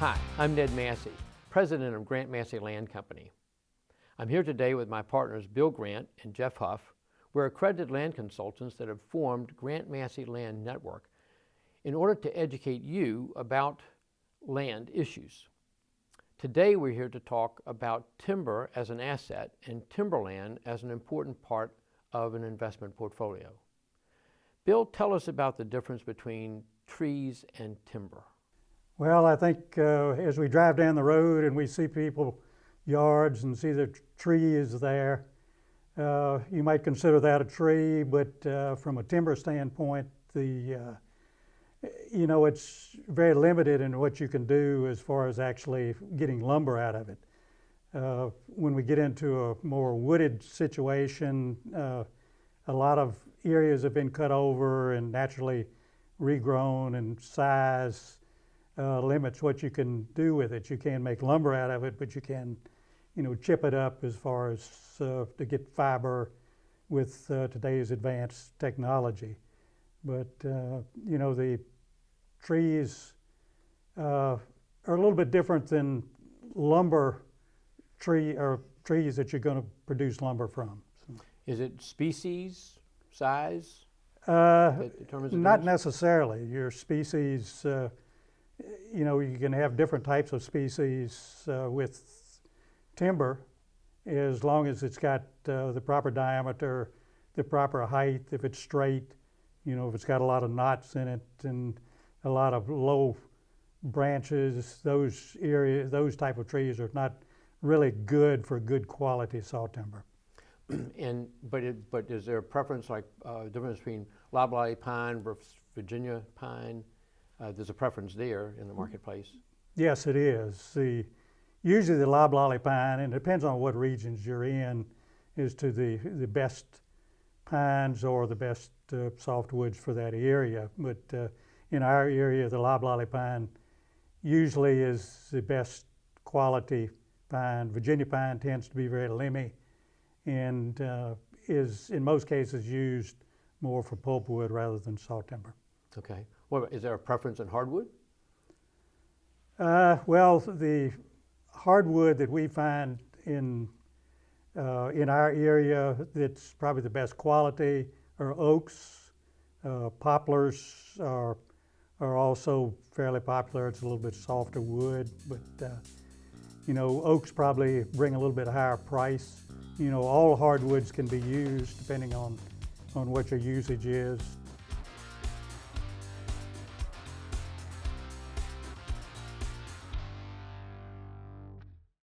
Hi, I'm Ned Massie, president of Grant Massie Land Company. I'm here today with my partners Bill Grant and Jeff Huff. We're accredited land consultants that have formed Grant Massie Land Network in order to educate you about land issues. Today we're here to talk about timber as an asset and timberland as an important part of an investment portfolio. Bill, tell us about the difference between trees and timber. Well, I think as we drive down the road and we see people's yards and see the tree is there, you might consider that a tree, but from a timber standpoint, it's very limited in what you can do as far as actually getting lumber out of it. When we get into a more wooded situation, a lot of areas have been cut over and naturally regrown, and size limits what you can do with it. You can make lumber out of it, but you can, chip it up as far as to get fiber with today's advanced technology. But the trees are a little bit different than trees that you're going to produce lumber from. So. Is it species, size that determines the Not difference? necessarily. Your species, you can have different types of species with timber as long as it's got the proper diameter, the proper height, if it's straight, if it's got a lot of knots in it and a lot of low branches. Those type of trees are not really good for good quality saw timber. But is there a preference, like difference between Loblolly Pine versus Virginia pine? There's a preference there in the marketplace. Yes, it is. Usually the Loblolly Pine, and it depends on what regions you're in, is to the best pines or the best softwoods for that area. But in our area, the Loblolly Pine usually is the best quality pine. Virginia pine tends to be very limby and is in most cases used more for pulpwood rather than saw timber. Okay. Well, is there a preference in hardwood? Well, the hardwood that we find in our area that's probably the best quality are oaks. Poplars are also fairly popular. It's a little bit softer wood, but oaks probably bring a little bit higher price. All hardwoods can be used depending on what your usage is.